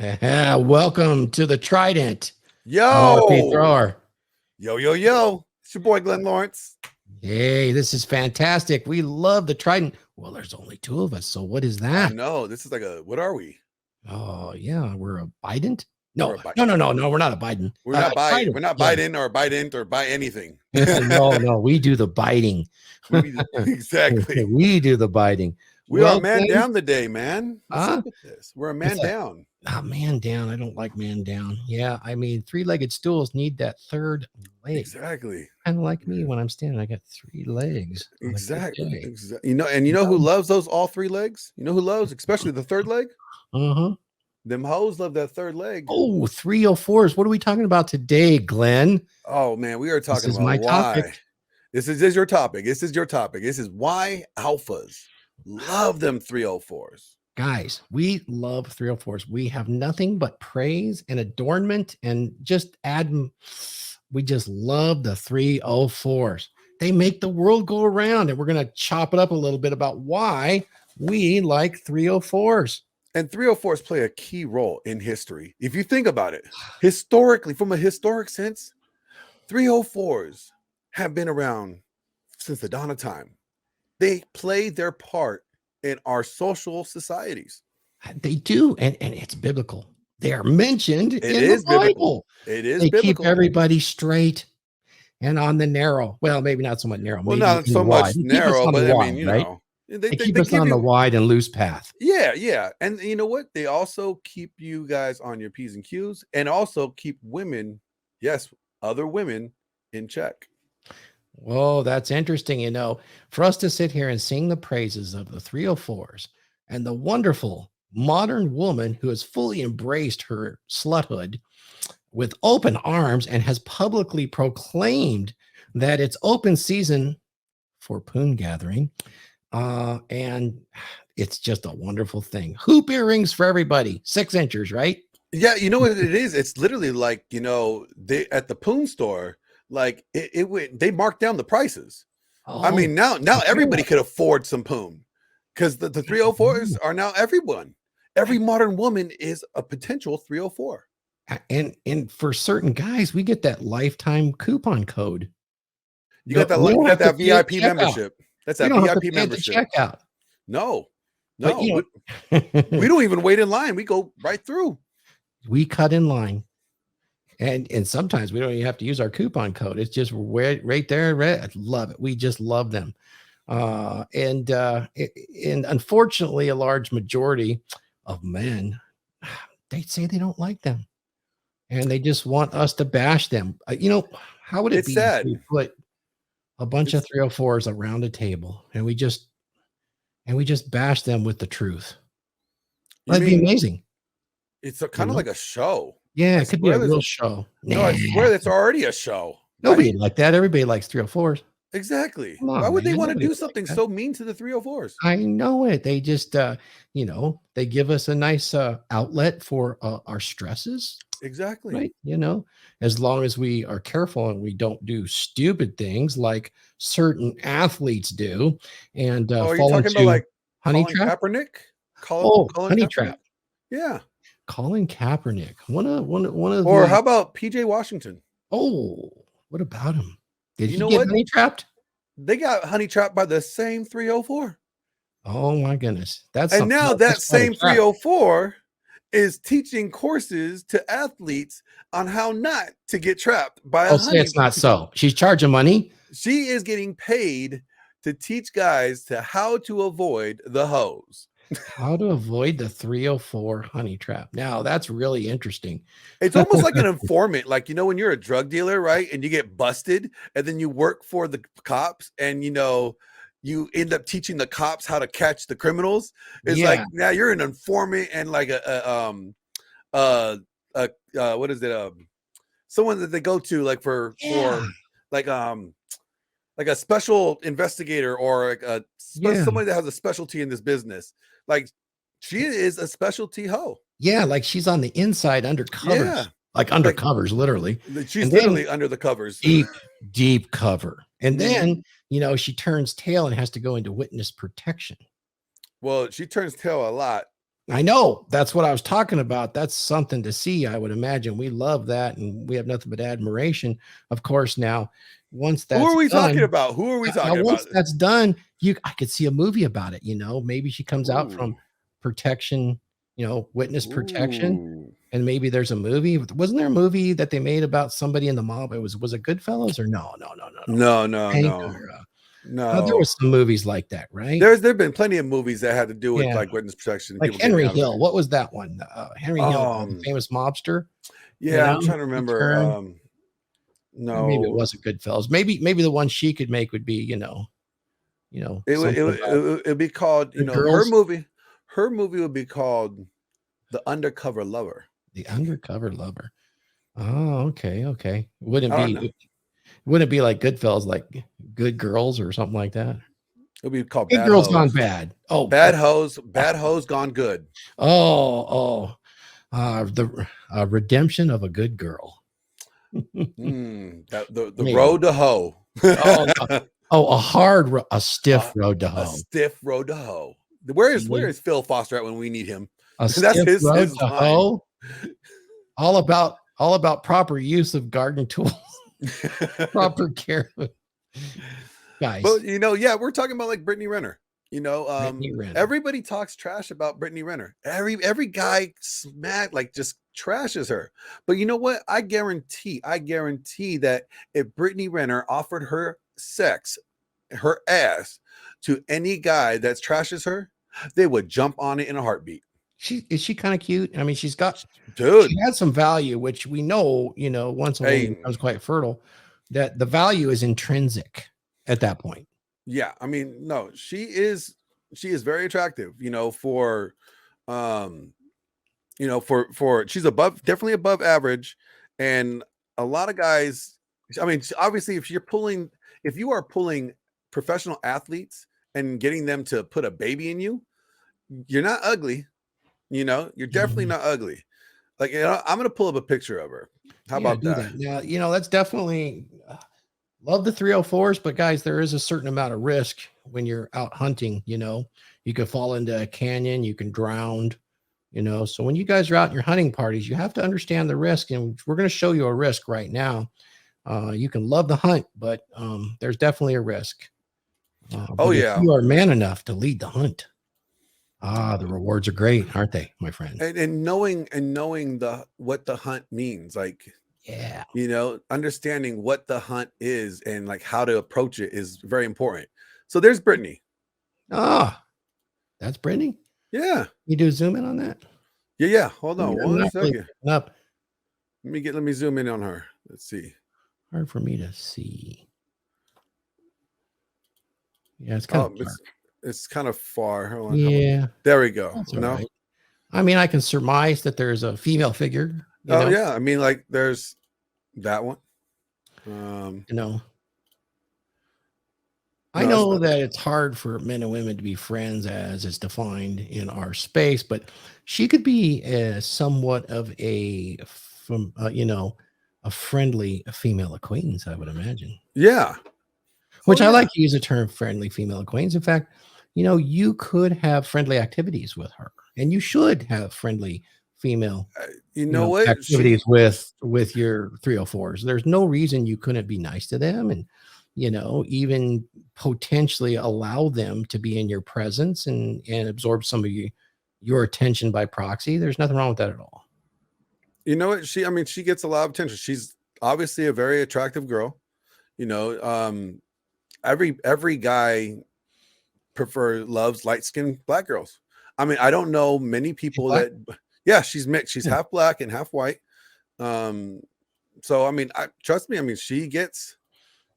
Welcome to the Trident. RP Yo, Thrower. yo. It's your boy, Glenn Lawrence. Hey, this is fantastic. We love the Trident. Well, there's only two of us. So what is I that? know. This is like what are we? Oh, yeah. We're a Biden? We're No, a Bi- no. We're not a Biden. We're not Trident. We're not Yeah. Biden or buy anything. No. We do the biting. Exactly. We do the biting. We are a Well, man Glenn, down today, man. What's up with this? We're a man down. man down. I don't like man down. Yeah. I mean, three-legged stools need that third leg. Exactly. Kind of like me when I'm standing. I got three legs. Exactly. You know who loves those all three legs? You know who loves, especially the third leg? Uh-huh. Them hoes love that third leg. Oh, 304's. What are we talking about today, Glenn? Oh man, we are talking This is about my why. topic. This is your topic. This is your topic. This is why alphas love them 304s. Guys, we love 304's. We have nothing but praise and adornment and just we just love the 304's. They make the world go around, and we're going to chop it up a little bit about why we like 304's. And 304s play a key role in history. If you think about it, historically, from a historic sense, 304s have been around since the dawn of time. They play their part in our social societies. They do, and it's biblical. They are mentioned in the biblical. Bible. It is They biblical. keep everybody straight and on the narrow. Well, maybe not so much narrow. Well, maybe not so much narrow, but I mean, you right? know, They keep us on the wide and loose path. Yeah. And you know what? They also keep you guys on your P's and Q's, and also keep women, yes, other women in check. Whoa, that's interesting. You know, for us to sit here and sing the praises of the 304s and the wonderful modern woman who has fully embraced her sluthood with open arms and has publicly proclaimed that it's open season for poon gathering. And it's just a wonderful thing. Hoop earrings for everybody, 6 inches, right? Yeah, you know what it is? It's literally like, you know, they at the poon store, like it went, they marked down the prices. Oh, I mean, now everybody could afford some poon, because the 304s are now everyone. Every modern woman is a potential 304. And for certain guys, we get that lifetime coupon code. You got that VIP membership. That's that VIP membership. Checkout. No. But, you know, we don't even wait in line. We go right through. We cut in line. And sometimes we don't even have to use our coupon code. It's just right there. I love it. We just love them. And unfortunately, a large majority of men, they say they don't like them. And they just want us to bash them. You know, how would it be if we put a bunch of 304s around a table and we just bash them with the truth? That'd be amazing. It's kind of like a show. Yeah, it could be a real show. No, I swear it's already a show. Nobody like that. Everybody likes 304s. Exactly. Why would they want to do something so mean to the 304s? I know it. They just, you know, they give us a nice outlet for our stresses. Exactly. Right. You know, as long as we are careful and we don't do stupid things like certain athletes do. And are you talking about like Honey Colin Trap? Kaepernick? Colin Honey Trap. Yeah. Colin Kaepernick. One of or how about PJ Washington? Oh, what about him? Did you he know get what? honey trapped? They got honey trapped by the same 304. Oh my goodness. And now that same 304 is teaching courses to athletes on how not to get trapped by a honey. It's not so. She's charging money. She is getting paid to teach guys to how to avoid the hose. How to avoid the 304 honey trap. Now that's really interesting. It's almost like an informant, like, you know, when you're a drug dealer, right? And you get busted and then you work for the cops and, you know, you end up teaching the cops how to catch the criminals. It's like, now you're an informant and like what is it? Someone that they go to like for like a special investigator or like somebody that has a specialty in this business. Like she is a specialty hoe. Yeah, like she's on the inside under covers. Yeah. Like under covers, literally. She's literally under the covers. Deep cover. And then, you know, she turns tail and has to go into witness protection. Well, she turns tail a lot. I know. That's what I was talking about. That's something to see, I would imagine. We love that, and we have nothing but admiration. Of course, now, once Who that's are we talking done, about? Who are we now talking about? once that's done, I could see a movie about it, maybe she comes out from Ooh, protection, witness protection, ooh. and maybe there's a movie. Wasn't there a movie that they made about somebody in the mob? Was it Goodfellas or no, no, no, no, no. No, no, Hank no, or, there no. was some movies like that, right? There've been plenty of movies that had to do with Yeah, like witness protection and like people getting Henry out of Hill. there. What was that one? Henry Hill, the Um, famous mobster. yeah, I'm trying to He remember. turned, or maybe it No, wasn't Goodfellas. Maybe the one she could make would be, something about it'd be called, good girls. her movie would be called The Undercover Lover. The Undercover Lover. Oh, okay, okay. I don't know. Wouldn't it be like Goodfellas, like Good Girls or something like that? It'll be called Good Bad Girls Gone Hose. Bad. Oh, Bad Hose, Bad Hose Gone Good. oh, the redemption of a good girl. The Maybe. road to hoe. Oh, a stiff road to A hoe. stiff road to hoe. Where Mhm. is Phil Foster at when we need him? A That's stiff road his to line. hoe. All about proper use of garden tools, proper care. Guys, But yeah, we're talking about like Brittany Renner. Brittany Renner. Everybody talks trash about Brittany Renner. Every guy smack like just trashes her. But you know what? I guarantee that if Brittany Renner offered her sex, her ass to any guy that trashes her, they would jump on it in a heartbeat. Is she kind of cute? I mean, she Dude, has some value, which we know, once a woman hey, becomes quite fertile, that the value is intrinsic at that point. yeah, I mean, no, she is very attractive, um for she's definitely above average, and a lot of guys, I mean, obviously if you are pulling professional athletes and getting them to put a baby in you, you're not ugly, you're definitely Mhm. not ugly. Like, I'm gonna pull up a picture of her. How Yeah, about do that? that. Now, that's definitely love the 304's, but guys, there is a certain amount of risk when you're out hunting. You could fall into a canyon, you can drown. So when you guys are out in your hunting parties, you have to understand the risk, and we're going to show you a risk right now. You can love the hunt, but there's definitely a risk. Oh But if yeah. you are man enough to lead the hunt, the rewards are great, aren't they, my friend? And knowing the what the hunt means, like, Yeah. understanding what the hunt is and like how to approach it is very important. So there's Brittany. Ah, that's Brittany. Yeah. You do zoom in on that? Yeah. Hold on I'm one not really second. picking up. Let me zoom in on her. Let's see. Hard for me to see. Yeah, it's kind of Oh, dark. it's kind of far. Hold on. How about Yeah, there we go. that's all No. right. I mean, I can surmise that there's a female figure, Oh yeah. I mean, like there's that one. you know. I No, it's know not. that it's hard for men and women to be friends as is defined in our space, but she could be somewhat of a friendly female acquaintance, I would imagine. Yeah. Oh Which I yeah. like to use the term friendly female acquaintance. In fact, you could have friendly activities with her, and you should have friendly female, You know what? activities with your 304s. There's no reason you couldn't be nice to them, and even potentially allow them to be in your presence and absorb some of your attention by proxy. There's nothing wrong with that at all. You know what? I mean, she gets a lot of attention. She's obviously a very attractive girl. You know, every guy loves light skinned black girls. I mean, I don't know many She's people black. that. Yeah, she's mixed. She's Yeah. half black and half white. So I mean, trust me. I mean,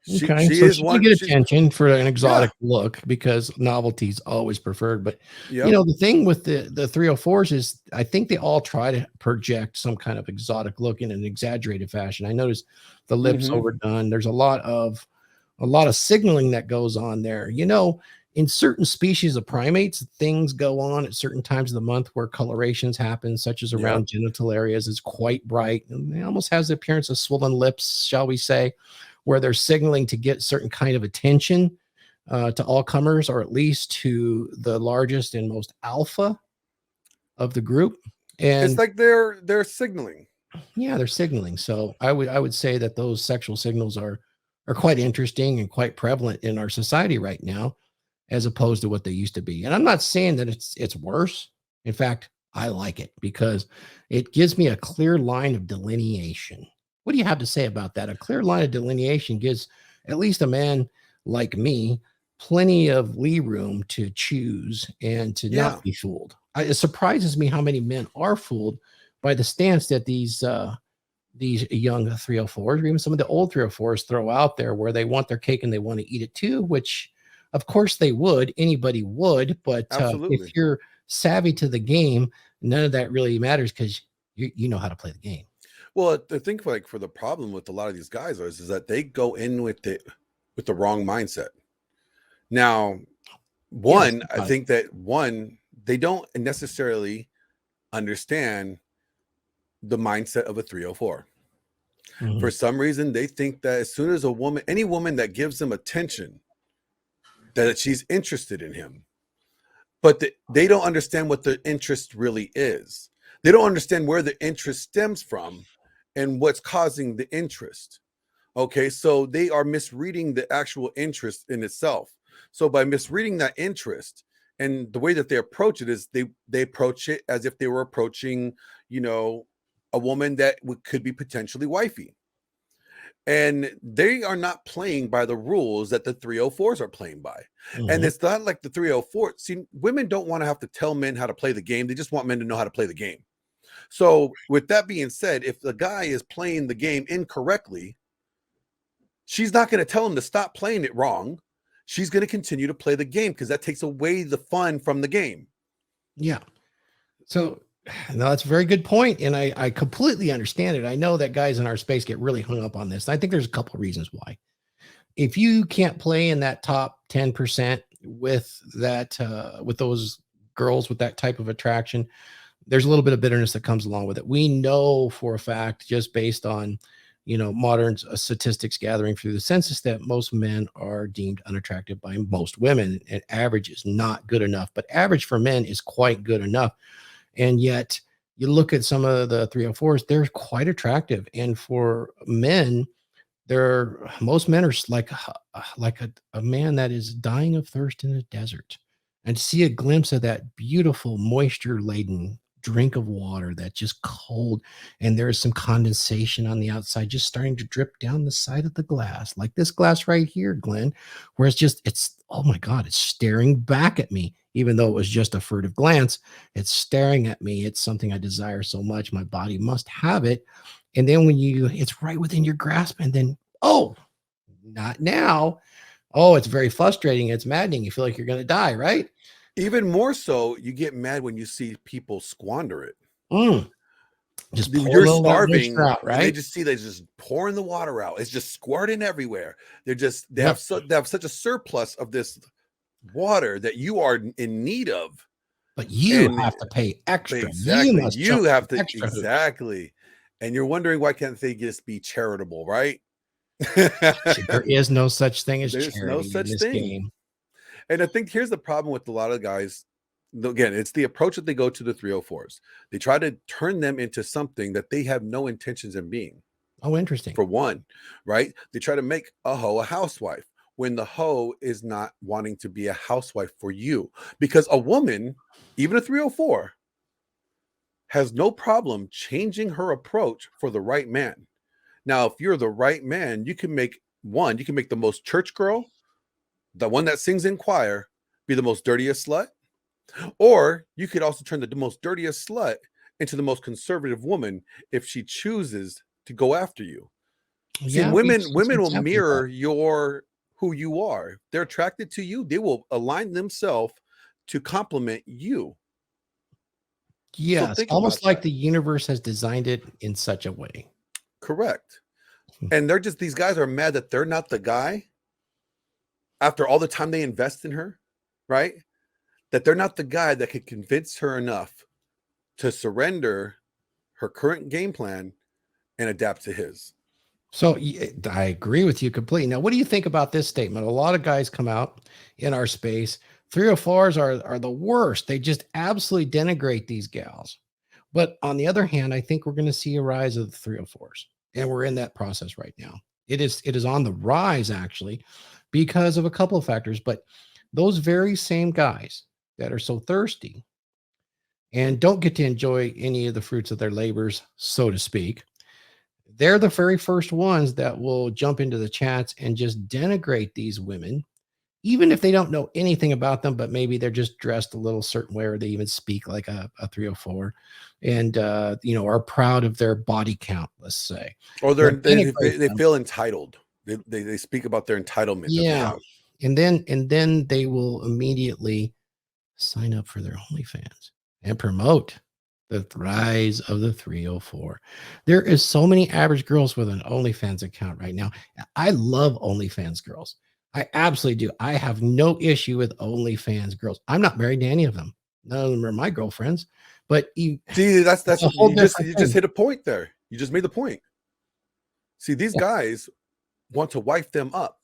Okay, she so is she's gonna one. get She's attention for an yeah, exotic look because novelty's always preferred. But yep. the thing with the 304s is I think they all try to project some kind of exotic look in an exaggerated fashion. I noticed the lips Mm-hmm. overdone. There's a lot of signaling that goes on there. In certain species of primates, things go on at certain times of the month where colorations happen, such as Yep. around genital areas. It's quite bright and it almost has the appearance of swollen lips, shall we say, where they're signaling to get certain kind of attention to all comers, or at least to the largest and most alpha of the group. It's And like they're signaling. yeah, they're signaling. So I would say that those sexual signals are quite interesting and quite prevalent in our society right now, as opposed to what they used to be. And I'm not saying that it's worse. In fact, I like it because it gives me a clear line of delineation. What do you have to say about that? A clear line of delineation gives at least a man like me plenty of lee room to choose and to not Yeah, be fooled. It surprises me how many men are fooled by the stance that these young 304s, or even some of the old 304s, throw out there, where they want their cake and they want to eat it too, which of course they would, anybody would. But if absolutely. you're savvy to the game, none of that really matters because you know how to play the game. Well, I think like for the problem with a lot of these guys is that they go in with the wrong mindset. Now, Yeah, let's one, talk I about it. think that one, they don't necessarily understand the mindset of a 304. For Mhm. some reason, they think that as soon as a woman, any woman that gives them attention, that she's interested in him. But they don't understand what the interest really is. They don't understand where the interest stems from and what's causing the interest. Okay, so they are misreading the actual interest in itself. So by misreading that interest, and the way that they approach it is they approach it as if they were approaching, you know, a woman that could be potentially wifey. And they are not playing by the rules that the 304s are playing by. And Mhm. it's not like the 304. See, women don't want to have to tell men how to play the game. They just want men to know how to play the game. So, with that being said, if the guy is playing the game incorrectly, she's not going to tell him to stop playing it wrong. She's going to continue to play the game because that takes away the fun from the game. Yeah. So no, that's a very good point, and I completely understand it. I know that guys in our space get really hung up on this. I think there's a couple of reasons why. If you can't play in that top 10% with that with those girls with that type of attraction, there's a little bit of bitterness that comes along with it. We know for a fact, just based on modern statistics gathering through the census, that most men are deemed unattractive by most women, and average is not good enough, but average for men is quite good enough. And yet you look at some of the 304s, they're quite attractive, and for men, they're most men are like a man that is dying of thirst in a desert, and to see a glimpse of that beautiful moisture laden drink of water that's just cold, and there is some condensation on the outside just starting to drip down the side of the glass, like this glass right here, Glenn, where it's oh my god, it's staring back at me. Even though it was just a furtive glance, it's staring at me. It's something I desire so much, my body must have it. And then when it's right within your grasp, and then, oh, not now. Oh, it's very frustrating. It's maddening. You feel like you're going to die, right? Even more so, you get mad when you see people squander it. Mm, just pour a You're little of that moisture starving out, and they right? just see they just pouring the water out. It's just squirting everywhere. Yep. They have such a surplus of this water that you are in need of. But you And have to pay extra. You exactly, must jump you have through to extra hoops. exactly. And you're wondering why can't they just be charitable, right? There is no such thing as There's no charity in such this thing. game. And I think here's the problem with a lot of guys. Again, it's the approach that they go to the 304s. They try to turn them into something that they have no intentions in being. Oh, interesting. For one, right? They try to make a hoe a housewife when the hoe is not wanting to be a housewife for you. Because a woman, even a 304, has no problem changing her approach for the right man. Now, if you're the right man, you can make the most church girl, the one that sings in choir, be the most dirtiest slut. Or you could also turn the most dirtiest slut into the most conservative woman if she chooses to go after you. See, Yeah, we see some women will examples of that. mirror your who you are. They're attracted to you. They will align themselves to complement you. So Yes, think about almost like that. the universe has designed it in such a way. Correct. Hmm. And these guys are mad that they're not the guy after all the time they invest in her, right? That they're not the guy that could convince her enough to surrender her current game plan and adapt to his. So I agree with you completely. Now, what do you think about this statement? A lot of guys come out in our space 304s are the worst. They just absolutely denigrate these gals. But on the other hand, I think we're going to see a rise of the 304s, and we're in that process right now. It is on the rise actually because of a couple of factors, but those very same guys that are so thirsty and don't get to enjoy any of the fruits of their labors, so to speak, they're the very first ones that will jump into the chats and just denigrate these women, even if they don't know anything about them, but maybe they're just dressed a little certain way, or they even speak like a 304, and are proud of their body count, let's say. Or They'll denigrate they them. feel entitled. They speak about their entitlement that they Yeah. have. And then they will immediately sign up for their OnlyFans and promote the rise of the 304. There is so many average girls with an OnlyFans account right now. I love OnlyFans girls. I absolutely do. I have no issue with OnlyFans girls. I'm not married to any of them. None of them are my girlfriends, but See, that's it's a whole you different just thing. hit a point there. You just made the point. See, these Yeah. guys want to wife them up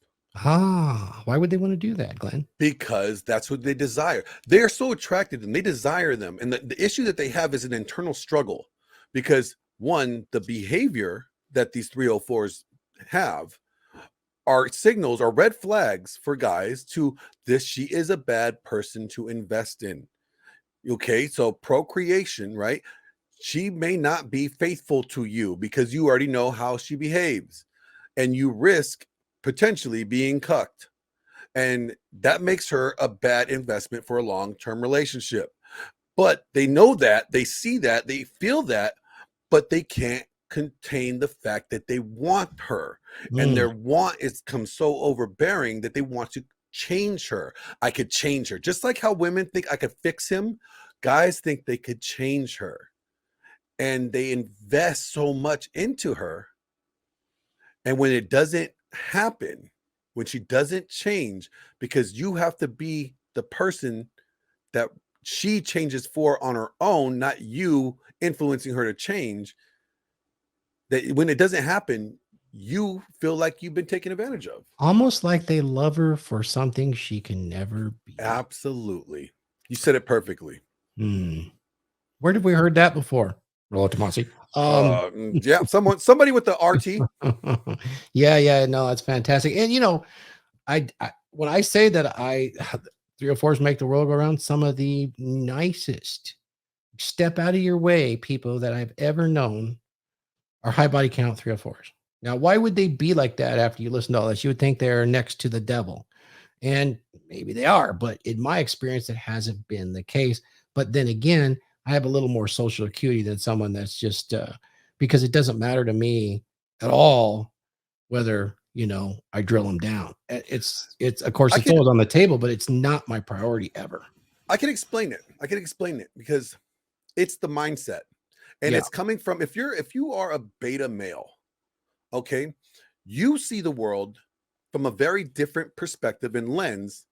Why would they want to do that, Glenn? because that's what they desire. They are so attracted and they desire them. And the issue that they have is an internal struggle because one, the behavior that these 304s have are signals or red flags for guys to this. She is a bad person to invest in. Okay, so procreation, right? She may not be faithful to you because you already know how she behaves and you risk potentially being cucked. And that makes her a bad investment for a long-term relationship. But they know that, they see that, they feel that, but they can't contain the fact that they want her. And Mm, their want is come so overbearing that they want to change her. I could change her. Just like how women think I could fix him, guys think they could change her. And they invest so much into her. And when it doesn't happen, when she doesn't change, because you have to be the person that she changes for on her own, not you influencing her to change, that when it doesn't happen, you feel like you've been taken advantage of. almost like they love her for something she can never be. Absolutely. You said it perfectly. Hmm. Where did we heard that before? Hello, Tomasi. Yeah, somebody with the RT. Yeah, no, that's fantastic. And I when I say that I 304s make the world go around, some of the nicest step out of your way people that I've ever known are high body count 304s. Now, why would they be like that after you listen to all this? You would think they're next to the devil. And maybe they are, but in my experience, it hasn't been the case. But then again, I have a little more social acuity than someone that's just because it doesn't matter to me at all whether I drill them down. It's of course I it's can always on the table, but it's not my priority ever. I can explain it. I can explain it because it's the mindset. And Yeah, it's coming from if you are a beta male, okay, you see the world from a very different perspective and lens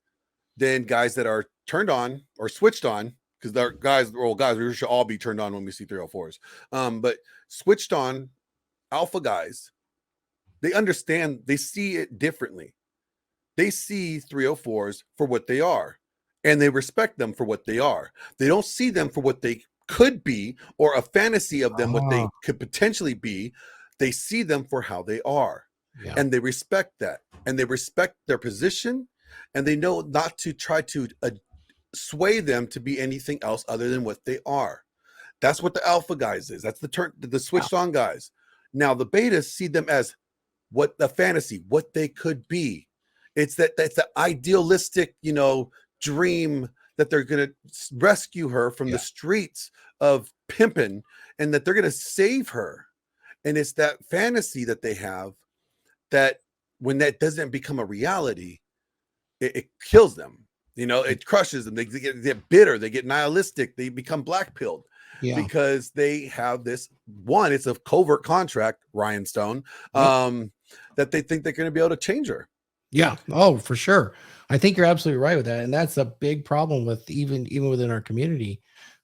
than guys that are turned on or switched on because they're guys, well, guys, we should all be turned on when we see 304s. But switched on alpha guys, they understand, they see it differently. They see 304s for what they are and they respect them for what they are. They don't see them for what they could be or a fantasy of them, what ah, they could potentially be. They see them for how they are yeah, and they respect that and they respect their position and they know not to try to sway them to be anything else other than what they are. That's what the alpha guys is. That's the yeah, switched on guys. Now the betas see them as what the fantasy, what they could be. That's the idealistic, dream that they're gonna rescue her from the yeah. streets of pimping and that they're gonna save her. And it's that fantasy that they have that when that doesn't become a reality, it kills them. It crushes them. They get bitter. They get nihilistic. They become black pilled Yeah. because they have this one. It's a covert contract, Ryan Stone, Yep. that they think they're going to be able to change her. Yeah. Oh, for sure. I think you're absolutely right with that, and that's a big problem with even within our community,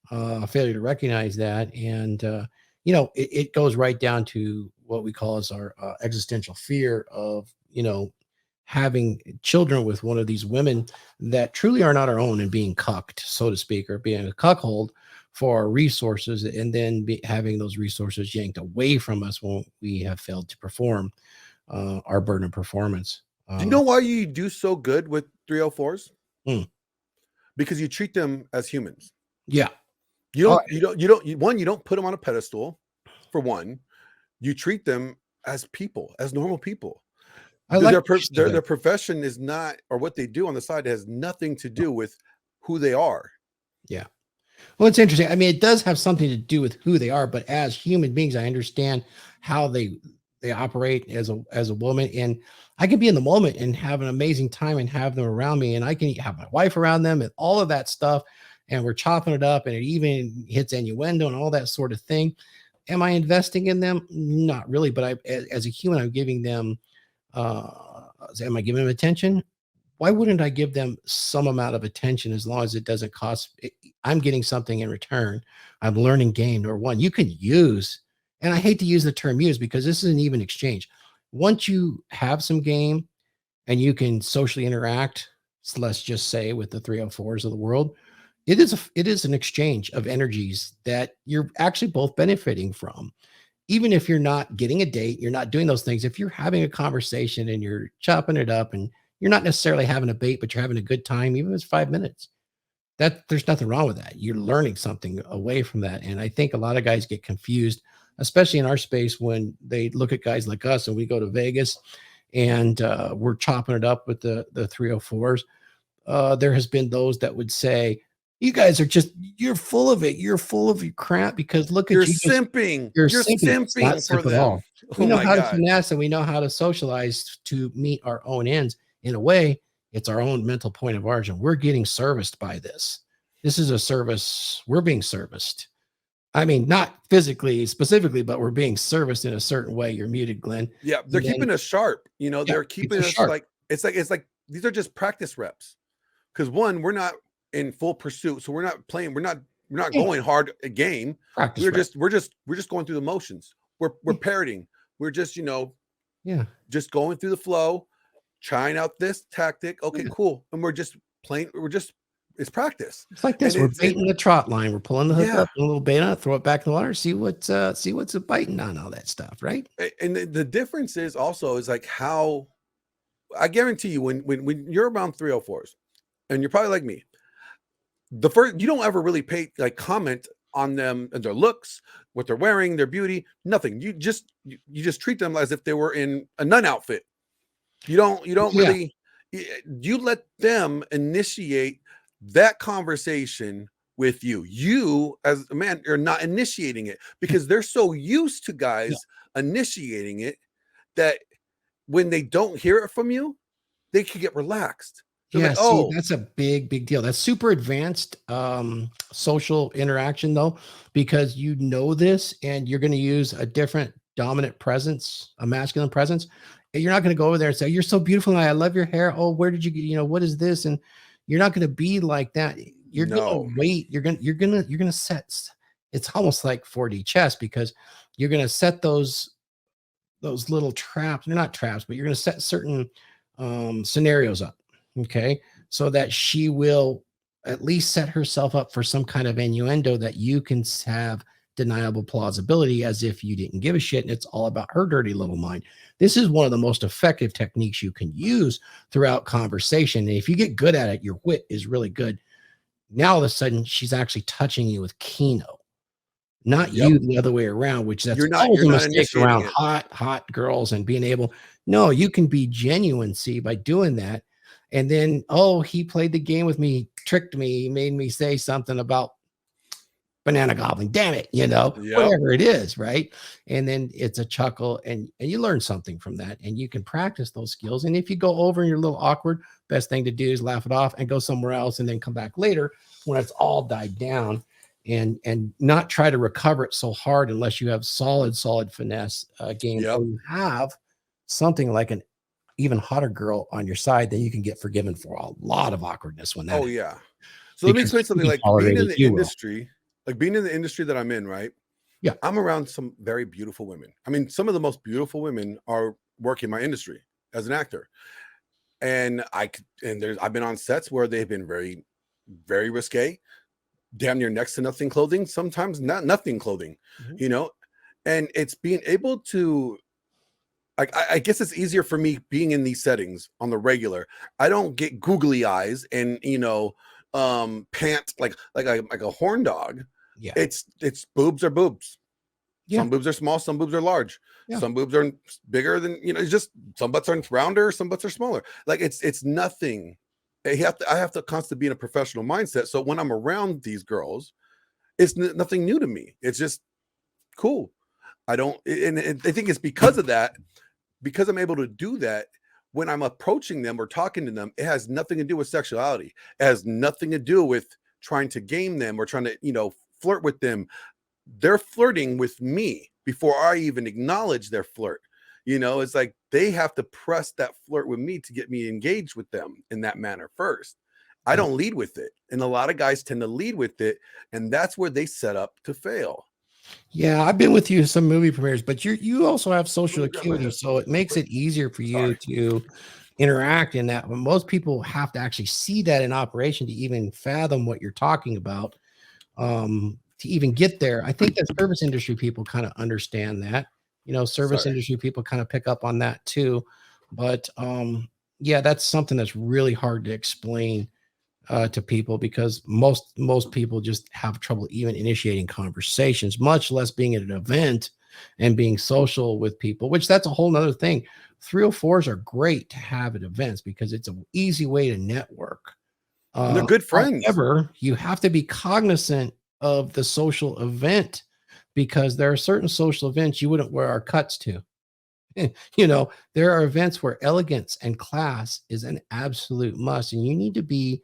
failure to recognize that, and it goes right down to what we call as our existential fear of having children with one of these women that truly are not our own and being cucked, so to speak, or being a cuckold for our resources, and then having those resources yanked away from us when we have failed to perform our burden of performance. Do you know why you do so good with 304s? Hmm. Because you treat them as humans. Yeah. You Oh, you don't put them on a pedestal. For one, you treat them as people, as normal people. I like what you said Their there. profession is not, or what they do on the side has nothing to do with who they are. Yeah. Well, it's interesting. I mean, it does have something to do with who they are, but as human beings, I understand how they operate as a woman, and I can be in the moment and have an amazing time and have them around me, and I can have my wife around them and all of that stuff, and we're chopping it up, and it even hits innuendo and all that sort of thing. Am I investing in them? Not really, but as a human, I'm giving them. Am I giving them attention? Why wouldn't I give them some amount of attention as long as it doesn't cost? I'm getting something in return. I'm learning game. Number one, you can use, and I hate to use the term use because this isn't even exchange. Once you have some game and you can socially interact, so let's just say with the 304s of the world, it is an exchange of energies that you're actually both benefiting from. Even if you're not getting a date, you're not doing those things. If you're having a conversation and you're chopping it up and you're not necessarily having a bait, but you're having a good time, even if it's 5 minutes, that there's nothing wrong with that. You're learning something away from that. And I think a lot of guys get confused, especially in our space, when they look at guys like us and we go to Vegas and we're chopping it up with the 304s. There has been those that would say, you guys are just, you're full of it. You're full of your crap because look You're at you. simping. You're You're simping. It's not simping for simp at them. all. We Oh know my how to God. finesse and we know how to socialize to meet our own ends. In a way, it's our own mental point of origin. We're getting serviced by this. This is a service. We're being serviced. I mean, not physically specifically, but we're being serviced in a certain way. You're muted, Glenn. Yeah, they're And then, keeping us sharp. yeah, They're keeps keeping us us sharp. like it's like these are just practice reps. Because one, we're not in full pursuit, so we're not playing. We're not Yeah, going hard a game. practice rep. We're just going through the motions. We're Yeah, parroting. We're just yeah, just going through the flow, trying out this tactic. Okay, yeah. cool, and we're just playing. We're just it's practice, It's like and this. We're baiting the trot line. We're pulling the hook yeah. up, a little bait on it, throw it back in the water, see what's biting on all that stuff, right? And the difference is also is like how I guarantee you when you're around 304s and you're probably like me, the first you don't ever really pay like comment on them and their looks, what they're wearing, their beauty, nothing. You just treat them as if they were in a nun outfit. You don't Yeah, really you let them initiate that conversation with you. You as a man are not initiating it because they're so used to yeah. guys initiating it that when they don't hear it from you, they can get relaxed. They're like, Yeah, see, "Oh, that's a big deal. That's super advanced social interaction though, because you know this and you're going to use a different dominant presence, a masculine presence. And you're not going to go over there and say, "You're so beautiful. And I love your hair. Oh, where did you get, what is this?" And you're not going to be like that. You're going to no." wait. You're going to set it's almost like 4D chess because you're going to set those little traps. They're not traps, but you're going to set certain scenarios up. Okay. So that she will at least set herself up for some kind of innuendo that you can have deniable plausibility as if you didn't give a shit and it's all about her dirty little mind. This is one of the most effective techniques you can use throughout conversation. And if you get good at it, your wit is really good. Now all of a sudden she's actually touching you with Kino, not Yep. you the other way around, which that's always You're a not mistake initiating around it. hot girls and being able. No, you can be genuine, see, by doing that. And then, oh, he played the game with me, tricked me, he made me say something about banana gobbling. Damn it, Yep. whatever it is, right? And then it's a chuckle, and you learn something from that, and you can practice those skills. And if you go over and you're a little awkward, best thing to do is laugh it off and go somewhere else, and then come back later when it's all died down, and not try to recover it so hard unless you have solid finesse game, or Yep. you have something like an even hotter girl on your side, then you can get forgiven for a lot of awkwardness when that Oh happens, yeah. So let me because explain she something can like tolerate it, you will. being in the industry that I'm in, right? Yeah. I'm around some very beautiful women. I mean, some of the most beautiful women are working my industry as an actor. And I've been on sets where they've been very, very risque, damn near next to nothing clothing, sometimes not nothing clothing, Mhm. you know. And it's being able to, I guess it's easier for me being in these settings on the regular. I don't get googly eyes and pant like a horn dog. Yeah. It's boobs are boobs. Yeah. Some boobs are small, some boobs are large. Yeah. Some boobs are bigger than, it's just some butts are rounder, some butts are smaller. Like it's nothing. I have to constantly be in a professional mindset. So when I'm around these girls, it's nothing new to me. It's just cool. I don't, and I think it's because of that, because I'm able to do that. When I'm approaching them or talking to them, it has nothing to do with sexuality. It has nothing to do with trying to game them or trying to, flirt with them. They're flirting with me before I even acknowledge their flirt. It's like they have to press that flirt with me to get me engaged with them in that manner first. I Yeah. don't lead with it. And a lot of guys tend to lead with it. And that's where they set up to fail. Yeah, I've been with you to some movie premieres, but you also have Let social me grab my acuity, so headphones it real makes quick. it easier for you Sorry. to interact in that. But most people have to actually see that in operation to even fathom what you're talking about. To even get there, I think that service industry people kind of understand that. Service Sorry. industry people kind of pick up on that too. But yeah, that's something that's really hard to explain to people because most people just have trouble even initiating conversations, much less being at an event and being social with people, which that's a whole nother thing. 304s are great to have at events because it's an easy way to network. And they're good friends. However, you have to be cognizant of the social event because there are certain social events you wouldn't wear our cuts to. There are events where elegance and class is an absolute must, and you need to be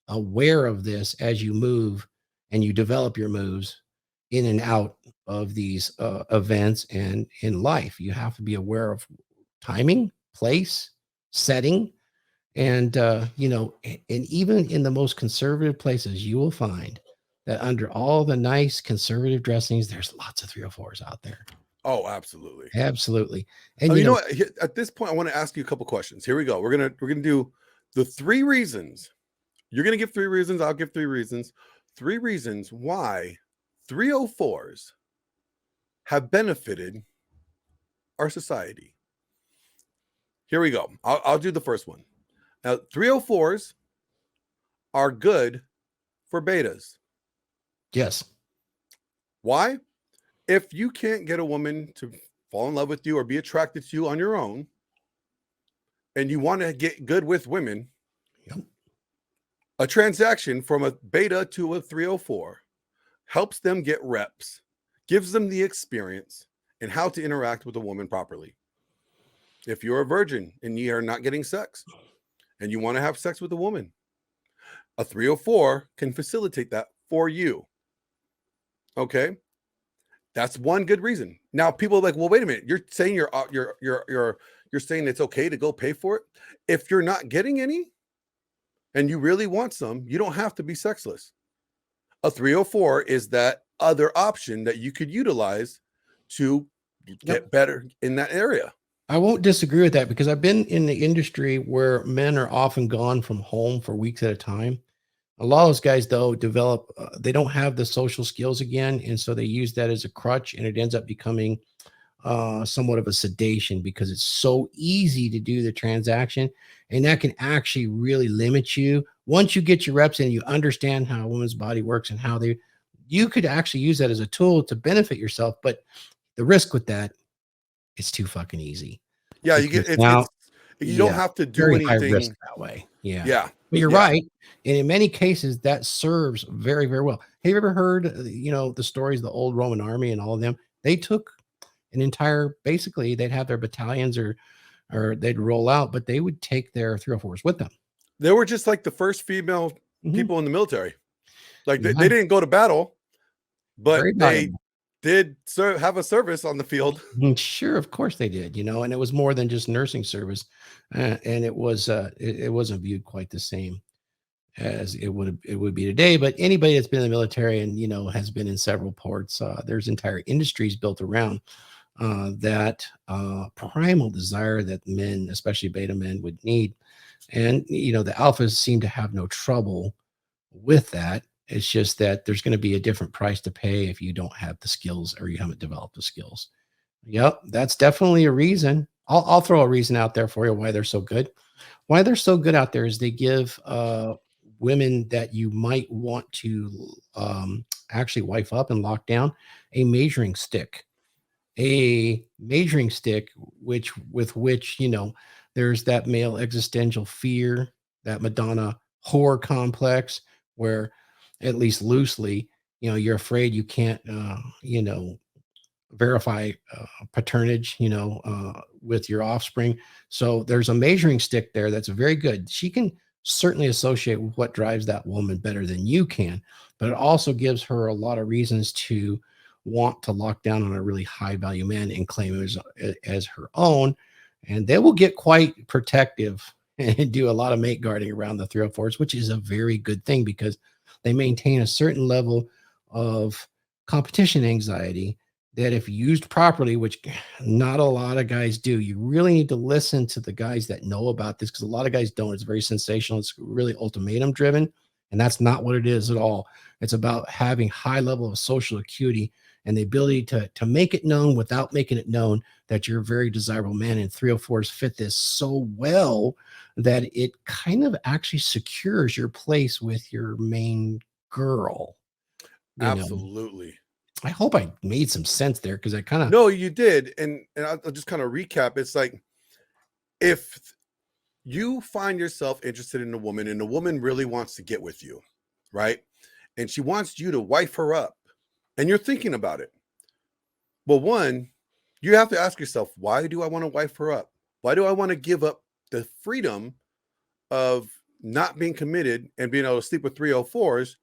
aware of this as you move and you develop your moves in and out of these events and in life. You have to be aware of timing, place, setting, and and even in the most conservative places, you will find that under all the nice conservative dressings, there's lots of 304s out there. Oh, absolutely. Absolutely. Oh, And you know what? At this point, I want to ask you a couple questions. Here we go. We're gonna do the 3 reasons. You're gonna give 3 reasons. I'll give 3 reasons. 3 reasons why 304s have benefited our society. Here we go. I'll do the first one. Now, 304s are good for betas. yes. Why? If you can't get a woman to fall in love with you or be attracted to you on your own, and you want to get good with women, Yep. a transaction from a beta to a 304 helps them get reps, gives them the experience and how to interact with a woman properly. If you're a virgin and you are not getting sex and you want to have sex with a woman, a 304 can facilitate that for you. Okay? That's one good reason. Now people are like, "Well, wait a minute. You're saying you're saying it's okay to go pay for it? If you're not getting any and you really want some, you don't have to be sexless. A 304 is that other option that you could utilize to Yep. get better in that area. I won't disagree with that because I've been in the industry where men are often gone from home for weeks at a time. A lot of those guys, though, develop, they don't have the social skills again. And so they use that as a crutch and it ends up becoming somewhat of a sedation because it's so easy to do the transaction. And that can actually really limit you. Once you get your reps in, you understand how a woman's body works and you could actually use that as a tool to benefit yourself. But the risk with that, it's too fucking easy Yeah, you because get now, it's you don't yeah, have to do very high risk anything. that way. Yeah. Yeah. But you're Yeah. right. And in many cases, that serves very, very well. Have you ever heard, the stories of the old Roman army and all of them? They took an entire, basically, they'd have their battalions or they'd roll out, but they would take their 304s with them. They were just like the first female Mhm. people in the military. Like they Yeah, didn't go to battle, but very they valuable. did have a service on the field. Sure, of course they did, and it was more than just nursing service, and it wasn't viewed quite the same as it would be today. But anybody that's been in the military and has been in several ports, there's entire industries built around that primal desire that men, especially beta men, would need. And the alphas seem to have no trouble with that. It's just that there's going to be a different price to pay if you don't have the skills or you haven't developed the skills. Yep, that's definitely a reason. I'll throw a reason out there for you why they're so good. Why they're so good out there is they give women that you might want to actually wife up and lock down a measuring stick. A measuring stick, which there's that male existential fear, that Madonna horror complex, where at least loosely, you're afraid you can't, verify paternage, with your offspring. So there's a measuring stick there that's very good. She can certainly associate with what drives that woman better than you can, but it also gives her a lot of reasons to want to lock down on a really high value man and claim him as her own. And they will get quite protective and do a lot of mate guarding around the 304s, which is a very good thing because they maintain a certain level of competition anxiety that if used properly, which not a lot of guys do, you really need to listen to the guys that know about this because a lot of guys don't. It's very sensational. It's really ultimatum driven. And that's not what it is at all. It's about having high level of social acuity and the ability to make it known without making it known that you're a very desirable man. And 304s fit this so well that it kind of actually secures your place with your main girl. You know, Absolutely. I hope I made some sense there because I kind of No, you did. And I'll just kind of recap. It's like if you find yourself interested in a woman and the woman really wants to get with you, right? And she wants you to wife her up and you're thinking about it. Well, one, you have to ask yourself, why do I want to wife her up? Why do I want to give up the freedom of not being committed and being able to sleep with 304s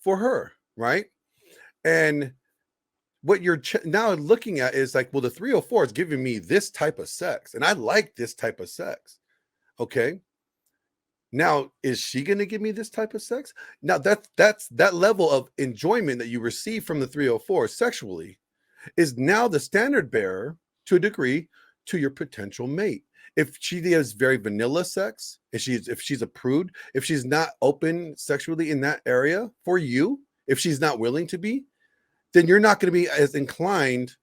for her, right? And what you're now looking at is like, well, the 304 is giving me this type of sex, and I like this type of sex. Okay. Now, is she going to give me this type of sex? Now, that's that level of enjoyment that you receive from the 304 sexually is now the standard bearer to a degree to your potential mate. If she has very vanilla sex, if she's a prude, if she's not open sexually in that area for you, if she's not willing to be, then you're not going to be as inclined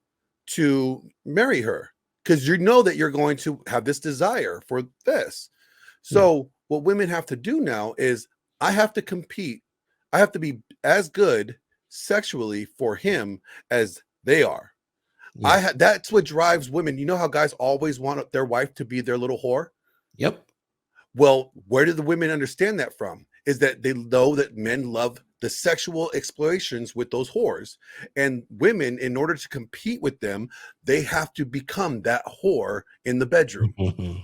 to marry her because you know that you're going to have this desire for this. So what women have to do now is I have to compete. I have to be as good sexually for him as they are. yeah. That's what drives women. You know how guys always want their wife to be their little whore? Yep. Well, where do the women understand that from? Is that they know that men love the sexual explorations with those whores. And women, in order to compete with them, they have to become that whore in the bedroom. Mhm.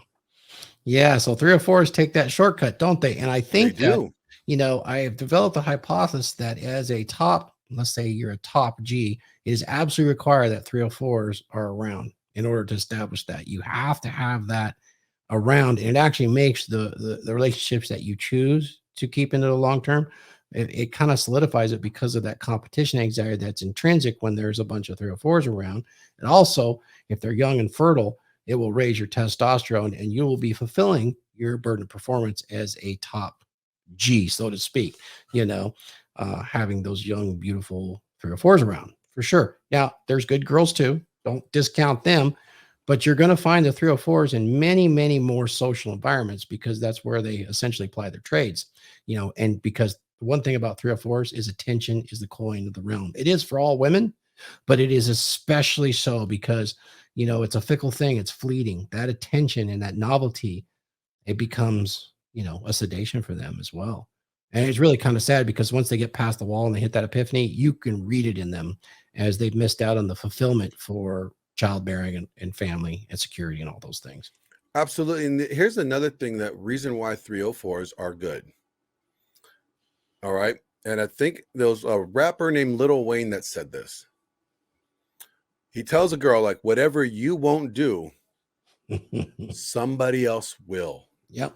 Yeah, so 304s take that shortcut, don't they? And I They think that, do. I have developed a hypothesis that as a top, let's say you're a top G, it is absolutely required that 304s are around in order to establish that. You have to have that around, and it actually makes the relationships that you choose to keep into the long term. It kind of solidifies it because of that competition anxiety that's intrinsic when there's a bunch of 304s around. And also, if they're young and fertile, it will raise your testosterone and you will be fulfilling your burden of performance as a top G, so to speak, having those young, beautiful 304s around for sure. Now, there's good girls too. Don't discount them, but you're going to find the 304s in many, many more social environments because that's where they essentially apply their trades, and because the one thing about 304s is attention is the coin of the realm. It is for all women, but it is especially so because it's a fickle thing. It's fleeting. That attention and that novelty, it becomes, a sedation for them as well. And it's really kind of sad because once they get past the wall and they hit that epiphany, you can read it in them as they've missed out on the fulfillment for childbearing and family and security and all those things. Absolutely. And here's another thing that reason why 304s are good. All right. And I think there was a rapper named Lil Wayne that said this. He tells a girl, like, whatever you won't do, somebody else will. Yep.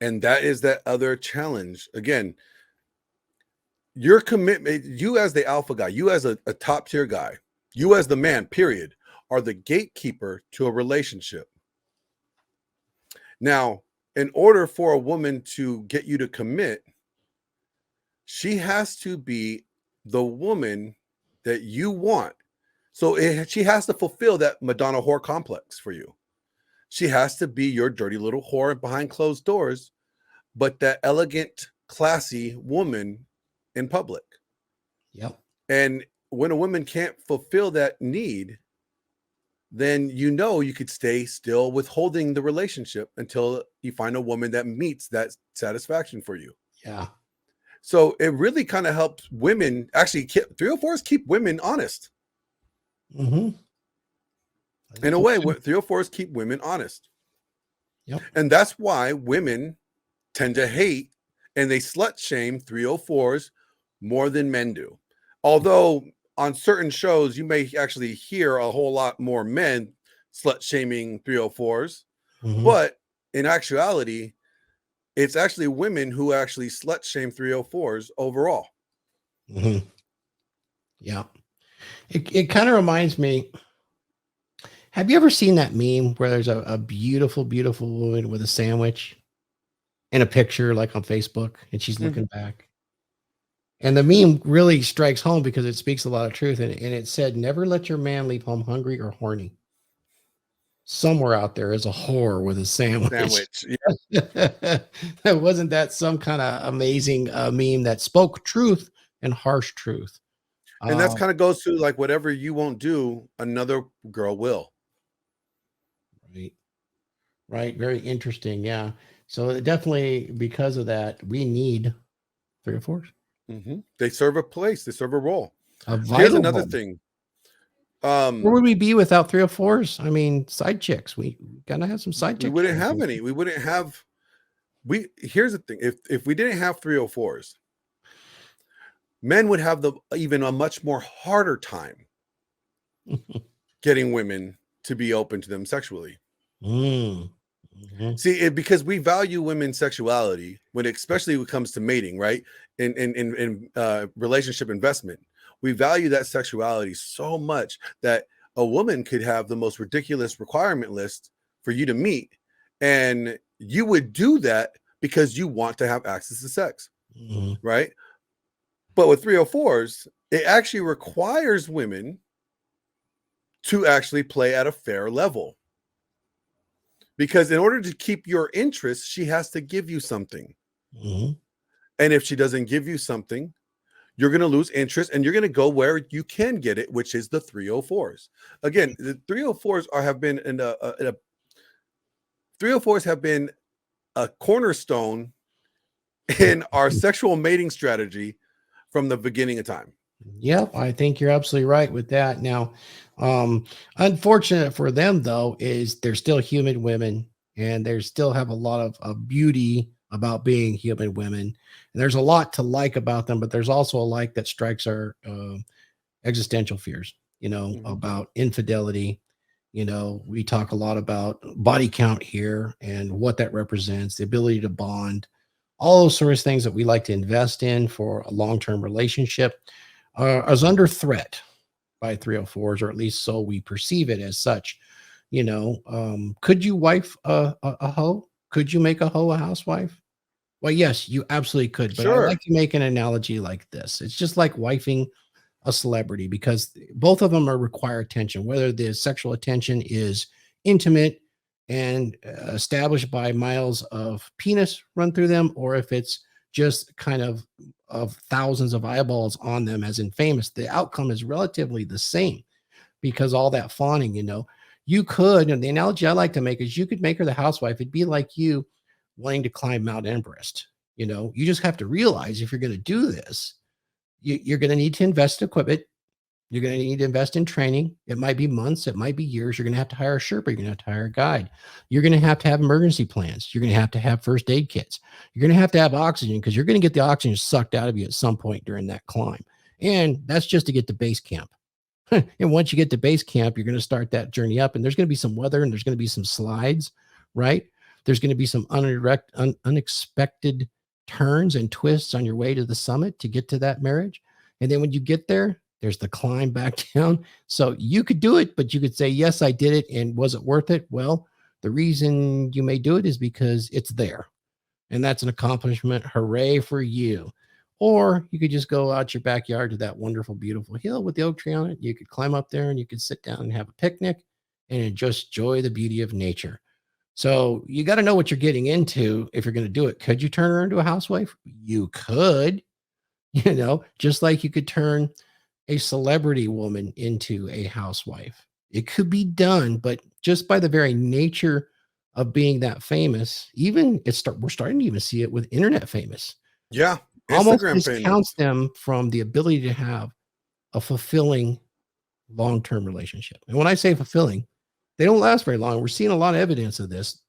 And that is that other challenge. Again, your commitment, you as the alpha guy, you as a top tier guy, you as the man, period, are the gatekeeper to a relationship. Now, in order for a woman to get you to commit, she has to be the woman that you want. So she has to fulfill that Madonna whore complex for you. She has to be your dirty little whore behind closed doors, but that elegant, classy woman in public. Yep. And when a woman can't fulfill that need, then you could stay still withholding the relationship until you find a woman that meets that satisfaction for you. Yeah. So it really kind of helps women. Actually, 304s keep women honest. Mm-hmm. In a way, 304s keep women honest. Yep. And that's why women tend to hate and they slut shame 304s more than men do. Although on certain shows, you may actually hear a whole lot more men slut shaming 304s. Mm-hmm. But in actuality, it's actually women who actually slut shame 304s overall. Mm-hmm. Yeah. It kind of reminds me. Have you ever seen that meme where there's a beautiful, beautiful woman with a sandwich in a picture like on Facebook and she's looking back? And the meme really strikes home because it speaks a lot of truth. And it said, never let your man leave home hungry or horny. Somewhere out there is a whore with a sandwich. Yeah. Wasn't that some kind of amazing meme that spoke truth and harsh truth? And that's kind of goes to like, whatever you won't do, another girl will. Right. Right. Very interesting. Yeah. So definitely because of that, we need 304s. Mm-hmm. They serve a place. They serve a role. Here's another thing. Where would we be without 304s? I mean, side chicks. We gotta have some side chicks. We wouldn't have any. We wouldn't have. Here's the thing. If we didn't have 304s, men would have even a much more harder time getting women to be open to them sexually. Mm-hmm. See, because we value women's sexuality especially when it comes to mating, right? In relationship investment, we value that sexuality so much that a woman could have the most ridiculous requirement list for you to meet, and you would do that because you want to have access to sex, right? But with 304s, it actually requires women to actually play at a fair level. Because in order to keep your interest, she has to give you something. Mm-hmm. And if she doesn't give you something, you're going to lose interest and you're going to go where you can get it, which is the 304s. Again, the 304s have been 304s have been a cornerstone in our sexual mating strategy from the beginning of time. Yep, I think you're absolutely right with that. Now, unfortunate for them though is they're still human women, and they still have a lot of beauty about being human women. And there's a lot to like about them, but there's also a like that strikes our existential fears. About infidelity. We talk a lot about body count here and what that represents, the ability to bond, all those sorts of things that we like to invest in for a long-term relationship. Is under threat by 304s, or at least so we perceive it as such. Could you wife a hoe? Could you make a hoe a housewife? Well, yes, you absolutely could. But sure. I like to make an analogy like this. It's just like wifing a celebrity, because both of them require attention, whether the sexual attention is intimate and established by miles of penis run through them, or if it's just kind of thousands of eyeballs on them, as in Famous, the outcome is relatively the same, because all that fawning, you could, and the analogy I like to make is you could make her the housewife. It'd be like you wanting to climb Mount Everest. You just have to realize if you're going to do this, you're going to need to invest in equipment. You're going to need to invest in training. It might be months. It might be years. You're going to have to hire a Sherpa. You're going to have to hire a guide. You're going to have emergency plans. You're going to have first aid kits. You're going to have oxygen, because you're going to get the oxygen sucked out of you at some point during that climb. And that's just to get to base camp. And once you get to base camp, you're going to start that journey up, and there's going to be some weather, and there's going to be some slides, right? There's going to be some unexpected turns and twists on your way to the summit to get to that marriage. And then when you get there, there's the climb back down. So you could do it, but you could say, yes, I did it. And was it worth it? Well, The reason you may do it is because it's there, and that's an accomplishment. Hooray for you. Or you could just go out your backyard to that wonderful, beautiful hill with the oak tree on it. You could climb up there and you could sit down and have a picnic and just enjoy the beauty of nature. So you got to know what you're getting into if you're going to do it. Could you turn her into a housewife? You could, just like you could turn a celebrity woman into a housewife. It could be done, but just by the very nature of being that famous, we're starting to even see it with internet famous. Yeah. Almost Instagram discounts famous. them from the ability to have a fulfilling long-term relationship. And when I say fulfilling, they don't last very long. We're seeing a lot of evidence of this.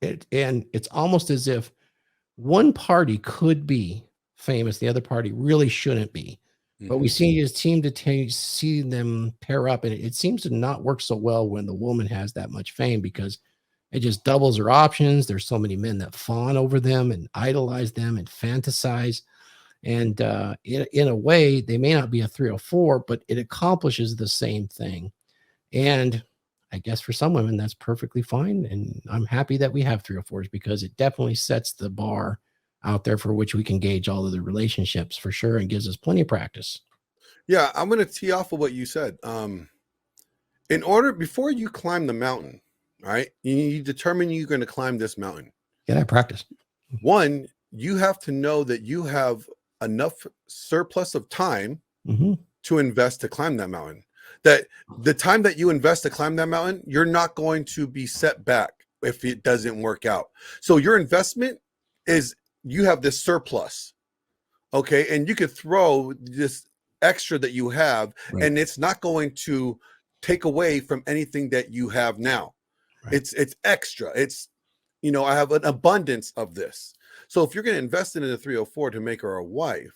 And it's almost as if one party could be famous, the other party really shouldn't be. But we seem to see them pair up, and it seems to not work so well when the woman has that much fame because it just doubles her options. There's so many men that fawn over them and idolize them and fantasize. And in a way, they may not be a 304, but it accomplishes the same thing. And I guess for some women, that's perfectly fine. And I'm happy that we have 304s because it definitely sets the bar out there for which we can gauge all of the relationships for sure and gives us plenty of practice. Yeah, I'm going to tee off of what you said. Before you climb the mountain, all right, you determine you're going to climb this mountain. Yeah, I practice. One, you have to know that you have enough surplus of time to invest to climb that mountain. That the time that you invest to climb that mountain, you're not going to be set back if it doesn't work out. So your investment is you have this surplus, okay, and you could throw this extra that you have, and it's not going to take away from anything that you have now. It's extra. It's I have an abundance of this. So if you're going to invest in a 304 to make her a wife,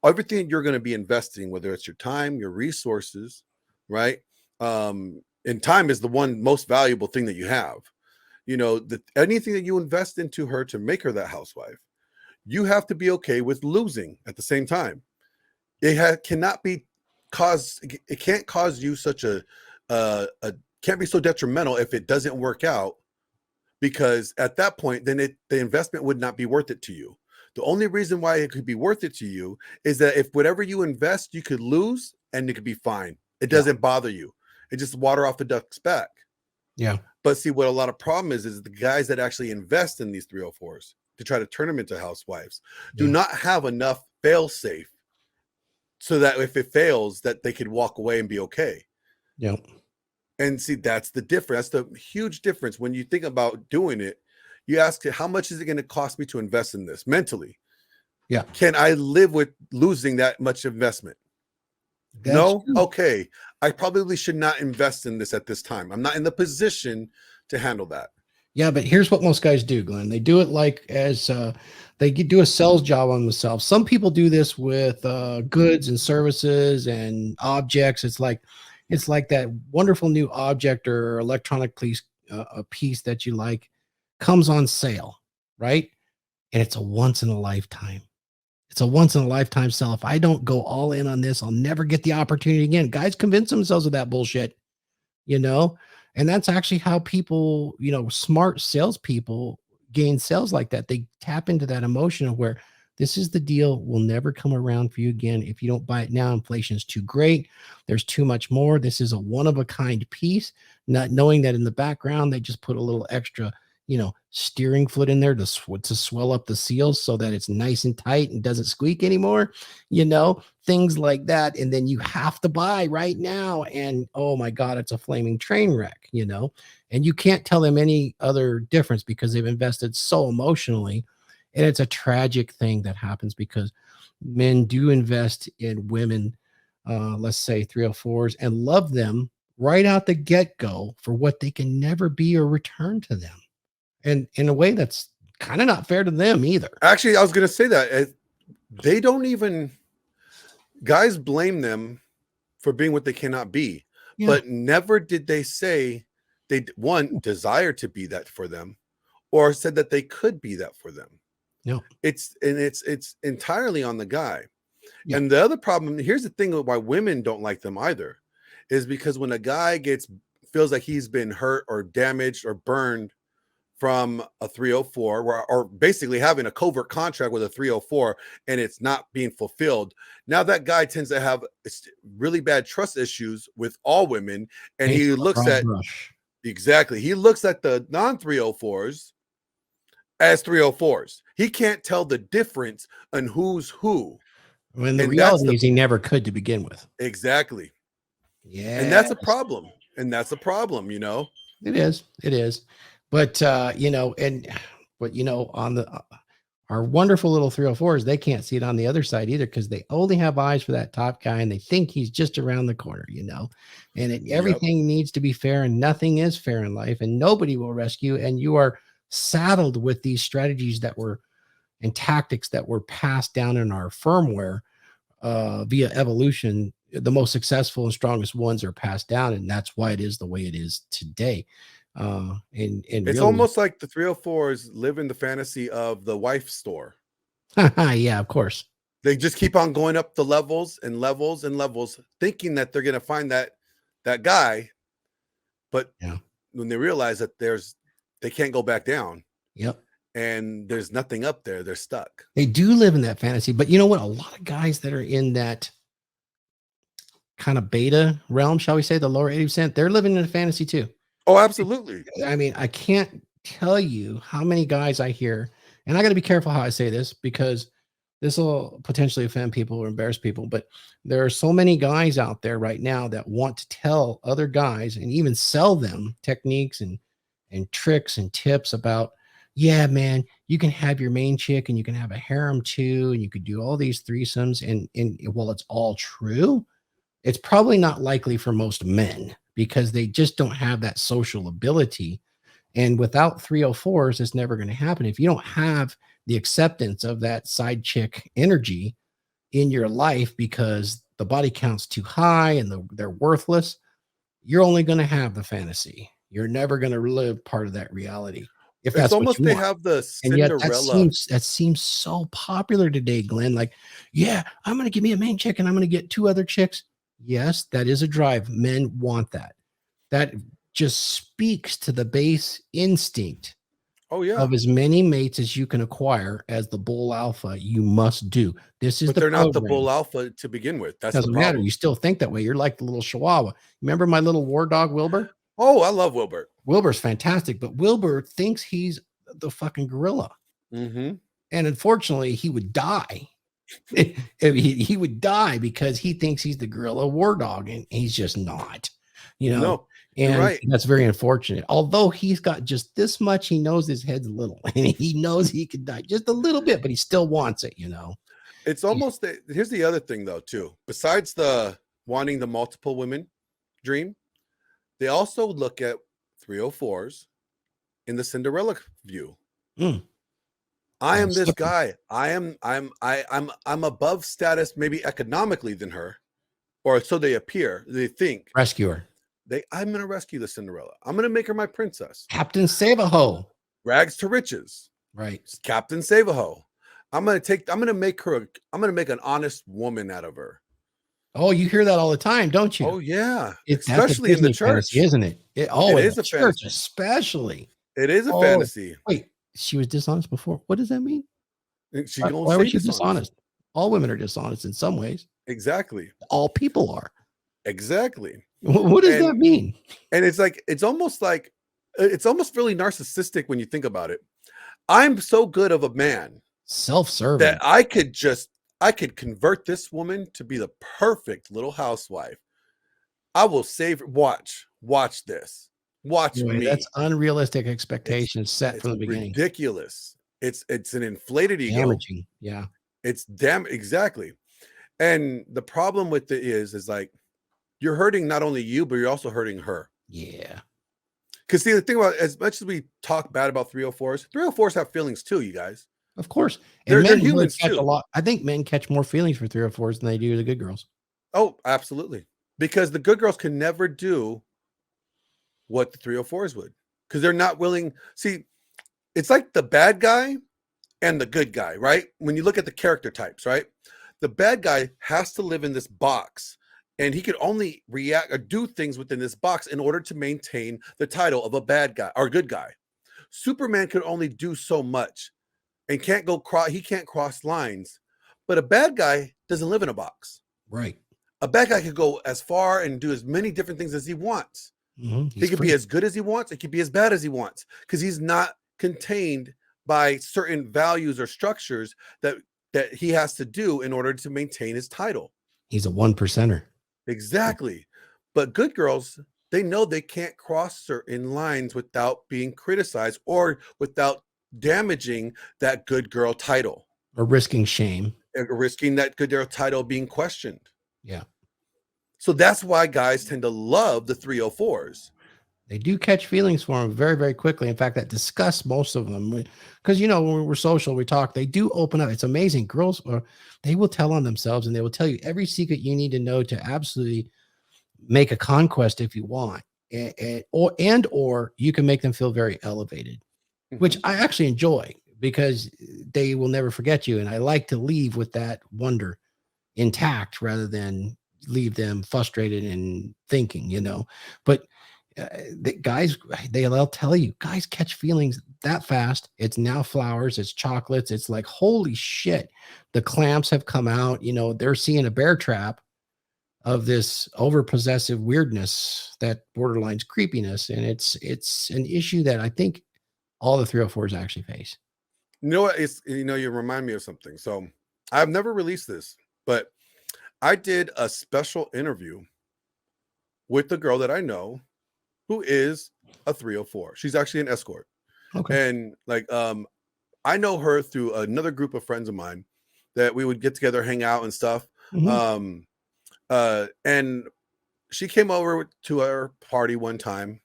everything you're going to be investing, whether it's your time, your resources, right? And time is the one most valuable thing that you have. Anything that you invest into her to make her that housewife, you have to be okay with losing at the same time. It can't cause you such can't be so detrimental if it doesn't work out, because at that point, then the investment would not be worth it to you. The only reason why it could be worth it to you is that if whatever you invest, you could lose and it could be fine. It doesn't bother you. It just water off the duck's back. Yeah. But see, what a lot of problem is the guys that actually invest in these 304s to try to turn them into housewives do not have enough fail safe so that if it fails, that they could walk away and be okay. Yeah. And see, that's the difference. That's the huge difference. When you think about doing it, you ask, how much is it going to cost me to invest in this mentally? Yeah. Can I live with losing that much investment? No? Okay. I probably should not invest in this at this time. I'm not in the position to handle that. Yeah, but here's what most guys do, Glenn. They do it like they do a sales job on themselves. Some people do this with goods and services and objects. It's like that wonderful new object or electronic piece, a piece that you like comes on sale, right? And it's a once in a lifetime. It's a once in a lifetime sell. If I don't go all in on this, I'll never get the opportunity again. Guys convince themselves of that bullshit, and that's actually how people, smart salespeople gain sales like that. They tap into that emotion of where this is the deal, will never come around for you again. If you don't buy it now, inflation is too great. There's too much more. This is a one of a kind piece, not knowing that in the background, they just put a little extra, steering foot in there to swell up the seals so that it's nice and tight and doesn't squeak anymore, things like that. And then you have to buy right now. And oh my God, it's a flaming train wreck, and you can't tell them any other difference because they've invested so emotionally. And it's a tragic thing that happens because men do invest in women, let's say 304s, and love them right out the get-go for what they can never be or return to them. And in a way that's kind of not fair to them either. Actually, I was going to say that they don't even, guys blame them for being what they cannot be, but never did they say they desire to be that for them or said that they could be that for them. No, it's entirely on the guy. And the other problem, here's the thing why women don't like them either, is because when a guy gets feels like he's been hurt or damaged or burned from a 304, or basically having a covert contract with a 304, and it's not being fulfilled. Now that guy tends to have really bad trust issues with all women, and he looks at he looks at the non-304s as 304s. He can't tell the difference on who's who. When the reality is he never could to begin with. Exactly. Yeah. And that's a problem. And that's a problem, you know. It is. It is. But you know, on the our wonderful little 304s, they can't see it on the other side either, because they only have eyes for that top guy, and they think he's just around the corner, you know. And everything needs to be fair, and nothing is fair in life, and nobody will rescue. And you are saddled with these strategies and tactics that were passed down in our firmware via evolution. The most successful and strongest ones are passed down, and that's why it is the way it is today. And it's really, almost like the 304s live in the fantasy of the wife store. Yeah, of course. They just keep on going up the levels and levels and levels, thinking that they're going to find that guy, but when they realize that they can't go back down. Yep. And there's nothing up there, they're stuck. They do live in that fantasy, but you know what? A lot of guys that are in that kind of beta realm, shall we say, the lower 80%, they're living in a fantasy too. Oh, absolutely. I mean, I can't tell you how many guys I hear, and I got to be careful how I say this, because this will potentially offend people or embarrass people, but there are so many guys out there right now that want to tell other guys and even sell them techniques and tricks and tips about, yeah, man, you can have your main chick and you can have a harem too, and you could do all these threesomes. And while it's all true, it's probably not likely for most men, because they just don't have that social ability. And without 304s, it's never going to happen. If you don't have the acceptance of that side chick energy in your life because the body count's too high and they're worthless, you're only going to have the fantasy. You're never going to live part of that reality. If that's it's almost what you they want. have the Cinderella. Cinderella. That seems so popular today, Glenn. Like, yeah, I'm going to give me a main chick and I'm going to get 2 other chicks. Yes, that is a drive. Men want that. That just speaks to the base instinct of as many mates as you can acquire as the bull alpha. You must do this. Is but the they're program. not the bull alpha to begin with. That's doesn't the problem. matter. You still think that way. You're like the little Chihuahua. Remember my little war dog Wilbur? Oh, I love Wilbur. Wilbur's fantastic, but Wilbur thinks he's the fucking gorilla. Mm-hmm. And unfortunately, he would die. he would die because he thinks he's the gorilla war dog, and he's just not, you know. No, and that's very unfortunate. Although he's got just this much, he knows his head's little, and he knows he could die just a little bit, but he still wants it, you know. It's almost here's the other thing though, too. Besides the wanting the multiple women dream, they also look at 304s in the Cinderella view. I am this guy. I'm above status, maybe economically, than her, or so they appear. They think. Rescuer. I'm gonna rescue the Cinderella. I'm gonna make her my princess. Captain Save-A-Ho. Rags to riches. Right. Captain Save-A-Ho. I'm gonna make an honest woman out of her. Oh, you hear that all the time, don't you? Oh yeah, especially in the church, fantasy, isn't it? It is a church, fantasy. Especially. It is a fantasy. Wait, she was dishonest before. What does that mean? Why was she dishonest? All women are dishonest in some ways. Exactly. All people are. Exactly. What does that mean? And it's almost really narcissistic when you think about it. I'm so good of a man, self-serving, that I could convert this woman to be the perfect little housewife. I will save. Watch this. Watch me. That's unrealistic expectations set from the beginning. Ridiculous. It's an inflated ego. Damaging. Yeah. It's exactly. And the problem with it is like you're hurting not only you, but you're also hurting her. Yeah. Because see, the thing about, as much as we talk bad about 304s have feelings too, you guys. Of course. And they're humans too. A lot. I think men catch more feelings for 304s than they do the good girls. Oh, absolutely. Because the good girls can never do what the 304s would. Because they're not willing. See, it's like the bad guy and the good guy, right? When you look at the character types, right? The bad guy has to live in this box and he could only react or do things within this box in order to maintain the title of a bad guy or good guy. Superman could only do so much and can't go cross. He can't cross lines, but a bad guy doesn't live in a box. Right. A bad guy could go as far and do as many different things as he wants. He could be as good as he wants. It could be as bad as he wants because he's not contained by certain values or structures that he has to do in order to maintain his title. He's a 1%er. Exactly. But good girls, they know they can't cross certain lines without being criticized or without damaging that good girl title or risking shame, or risking that good girl title being questioned. Yeah. So that's why guys tend to love the 304s. They do catch feelings for them very, very quickly. In fact, that disgusts most of them because, you know, when we're social, we talk, they do open up. It's amazing. Girls, they will tell on themselves and they will tell you every secret you need to know to absolutely make a conquest if you want. Or you can make them feel very elevated, which I actually enjoy because they will never forget you. And I like to leave with that wonder intact rather than leave them frustrated and thinking, you know. But the guys, they'll tell you, guys catch feelings that fast. It's now flowers, it's chocolates. It's like, holy shit, the clamps have come out. You know, they're seeing a bear trap of this over possessive weirdness that borderlines creepiness. And it's an issue that I think all the 304s actually face. You know what? It's, you know, you remind me of something. So I've never released this, but I did a special interview with the girl that I know who is a 304. She's actually an escort. Okay. And like, I know her through another group of friends of mine that we would get together, hang out and stuff. And she came over to our party one time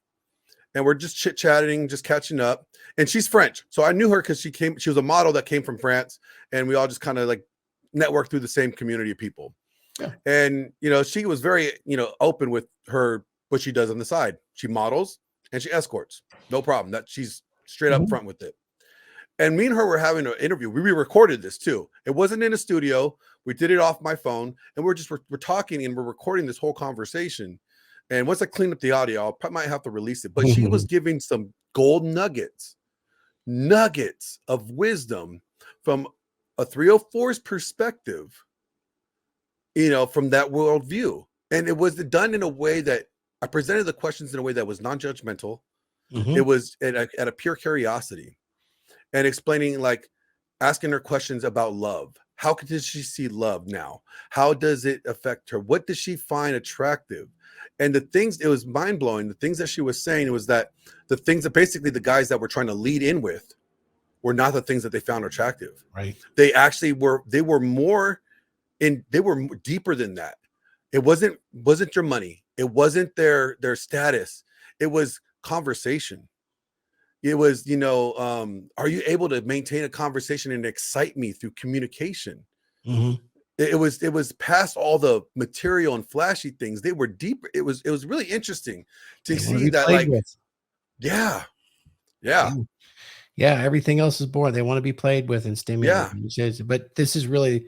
and we're just chit-chatting, just catching up. And she's French. So I knew her because she was a model that came from France. And we all just kind of like networked through the same community of people. Yeah. And, you know, she was very, you know, open with what she does on the side. She models and she escorts. No problem. That she's straight up front with it. And me and her were having an interview. We recorded this too. It wasn't in a studio. We did it off my phone and we're talking and we're recording this whole conversation. And once I clean up the audio, I might have to release it. But she was giving some gold nuggets of wisdom from a 304's perspective, you know, from that worldview. And it was done in a way that I presented the questions in a way that was non-judgmental. It was at a pure curiosity and explaining, like asking her questions about love. How did she see love now? How does it affect her? What does she find attractive? And the things, it was mind blowing. The things that she was saying was that the things that basically the guys that were trying to lead in with were not the things that they found attractive. Right. They actually were, they were deeper than that. It wasn't your money. It wasn't their status. It was conversation. It was, you know, are you able to maintain a conversation and excite me through communication? It was past all the material and flashy things. They were deeper. It was really interesting to see that, like, yeah. Everything else is boring. They want to be played with and stimulated. Yeah. But this is really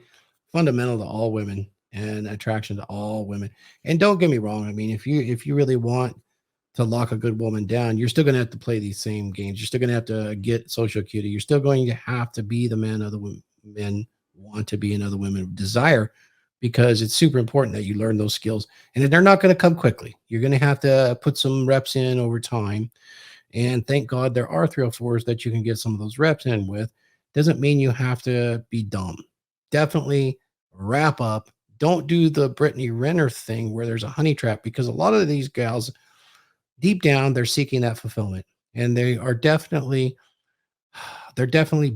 fundamental to all women and attraction to all women. And don't get me wrong. I mean, if you really want to lock a good woman down, you're still going to have to play these same games. You're still going to have to get social acuity. You're still going to have to be the man other men want to be and other women desire, because it's super important that you learn those skills. And they're not going to come quickly. You're going to have to put some reps in over time. And thank God there are 304s that you can get some of those reps in with. Doesn't mean you have to be dumb. Definitely wrap up. Don't do the Brittany Renner thing where there's a honey trap, because a lot of these gals, deep down, they're seeking that fulfillment, and they are definitely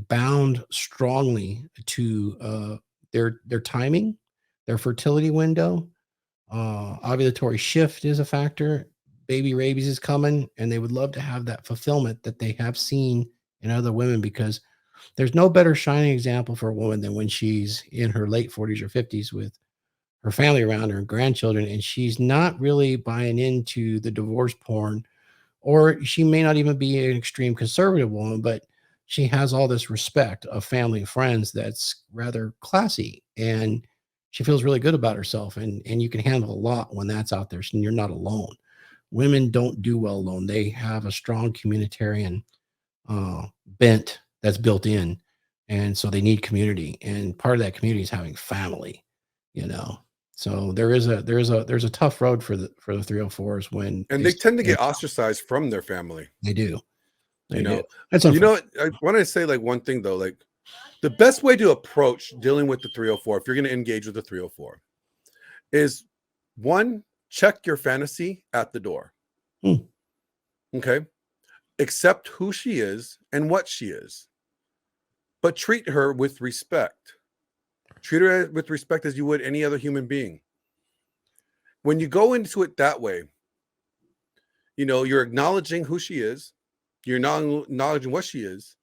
bound strongly to their timing, their fertility window. Ovulatory shift is a factor. Baby rabies is coming, and they would love to have that fulfillment that they have seen in other women, because there's no better shining example for a woman than when she's in her late 40s or 50s with her family around her and grandchildren, and she's not really buying into the divorce porn, or she may not even be an extreme conservative woman, but she has all this respect of family and friends that's rather classy. And She feels really good about herself, and you can handle a lot when that's out there, and you're not alone. Women don't do well alone. They have a strong communitarian uh, bent that's built in, and so they need community. And part of that community is having family, you know. So there's a tough road for the 304s when And they they tend to start. get ostracized from their family. They do. You They do. know, That's you know, unfortunate. I want to say like one thing though, like the best way to approach dealing with the 304, if you're going to engage with the 304, is one, check your fantasy at the door. Hmm. Okay. Accept who she is and what she is, but treat her with respect. Treat her with respect as you would any other human being. When you go into it that way, you know, you're acknowledging who she is, you're not acknowledging what she is,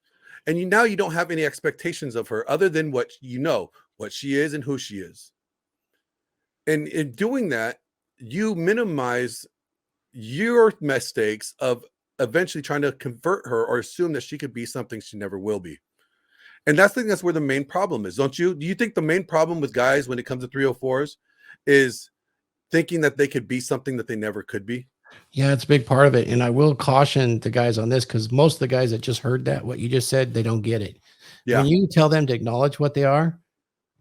and now you don't have any expectations of her other than what you know, what she is and who she is. And in doing that, you minimize your mistakes of eventually trying to convert her or assume that she could be something she never will be. And that's where the main problem is, don't you? Do you think the main problem with guys when it comes to 304s is thinking that they could be something that they never could be? Yeah, it's a big part of it. And I will caution the guys on this because most of the guys that just heard that, what you just said, they don't get it. When Yeah. you tell them to acknowledge what they are,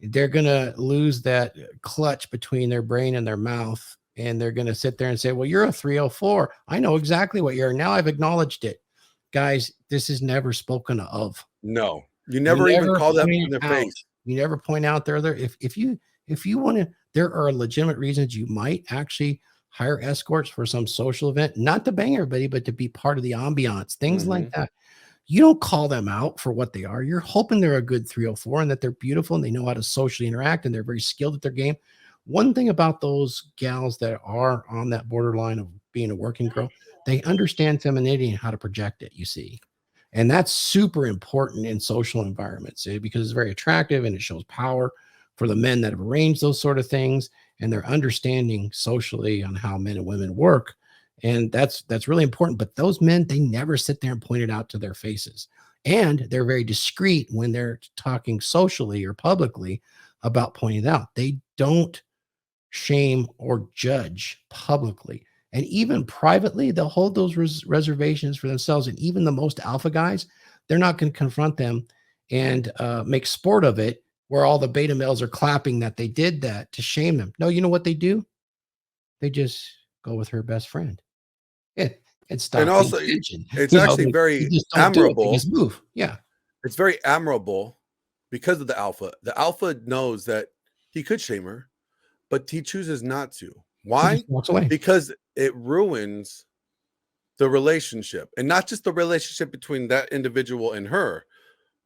they're going to lose that clutch between their brain and their mouth. And they're going to sit there and say, well, you're a 304. I know exactly what you are. Now I've acknowledged it. Guys, this is never spoken of. No, you You never even never call that point in their it out. face. You never point out there. If you want to, there are legitimate reasons you might actually hire escorts for some social event, not to bang everybody, but to be part of the ambiance, things like that. You don't call them out for what they are. You're hoping they're a good 304 and that they're beautiful and they know how to socially interact and they're very skilled at their game. One thing about those gals that are on that borderline of being a working girl, they understand femininity and how to project it, you see. And that's super important in social environments because it's very attractive and it shows power for the men that have arranged those sort of things and their understanding socially on how men and women work. And that's really important. But those men, they never sit there and point it out to their faces. And they're very discreet when they're talking socially or publicly about pointing it out. They don't shame or judge publicly. And even privately, they'll hold those reservations for themselves. And even the most alpha guys, they're not going to confront them and make sport of it where all the beta males are clapping that they did that to shame them. No, you know what they do? They just go with her best friend and, and And stop paying also, attention. it's You know, actually they very just don't do it. They admirable. just move. Yeah. It's very admirable because of the alpha. The alpha knows that he could shame her, but he chooses not to. He Why? just walks away. Because it ruins the relationship, and not just the relationship between that individual and her,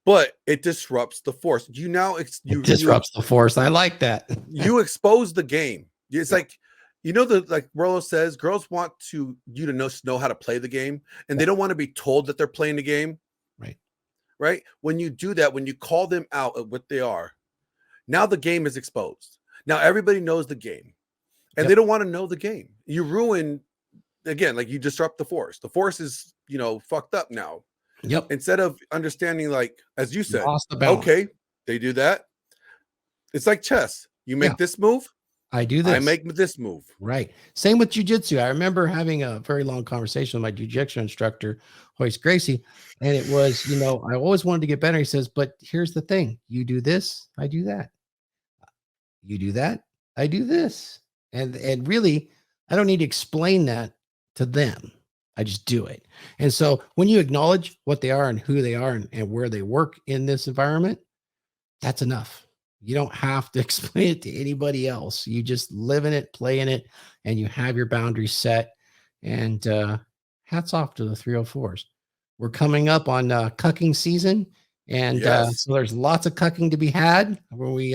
but it disrupts the force. You now It disrupts the force. I like that. you expose the game. It's like, you know, like Rollo says, girls want you to know how to play the game, and they don't want to be told that they're playing the game. Right. Right. When you do that, when you call them out of what they are, now the game is exposed. Now everybody knows the game, and they don't want to know the game. You ruin, again, like you disrupt the force. The force is, fucked up now. Yep. Instead of understanding, like, as you said, Lost the balance. okay, they do that. It's like chess. You make this move, I do this. I make this move. Right. Same with jujitsu. I remember having a very long conversation with my jujitsu instructor, Hoist Gracie, and it was, I always wanted to get better. He says, but here's the thing: you do this, I do that. You do that, I do this, and really, I don't need to explain that to them. I just do it. And so, when you acknowledge what they are and who they are and where they work in this environment, that's enough. You don't have to explain it to anybody else. You just live in it, play in it, and you have your boundaries set. And hats off to the 304s. We're coming up on cucking season. And Yes. so there's lots of cucking to be had when we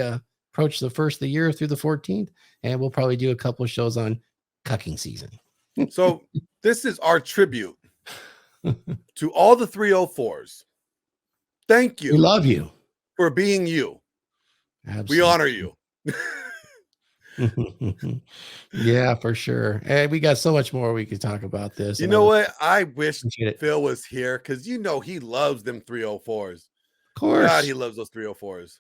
approach the first of the year through the 14th. And we'll probably do a couple of shows on cucking season. So this is our tribute to all the 304s. Thank you. We love you. For being you. Absolutely. We honor you. Yeah, for sure. And we got so much more we could talk about this. You know what? I wish Phil was here because he loves them 304s. Of course. God, he loves those 304s.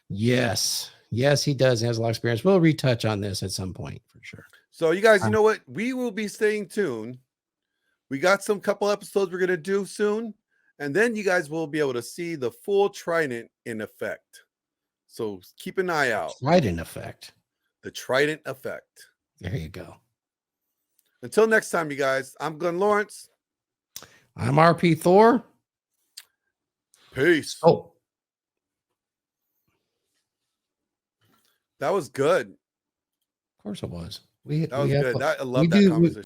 Yes. Yes, he does. He has a lot of experience. We'll retouch on this at some point for sure. So you guys, you know what? We will be staying tuned. We got some couple episodes we're gonna do soon, and then you guys will be able to see the full Trident in effect. So keep an eye out. Trident effect. The Trident effect. There you go. Until next time, you guys. I'm Glenn Lawrence. I'm RP Thor. Peace. Oh, that was good. of course it was. That was good. I love that conversation.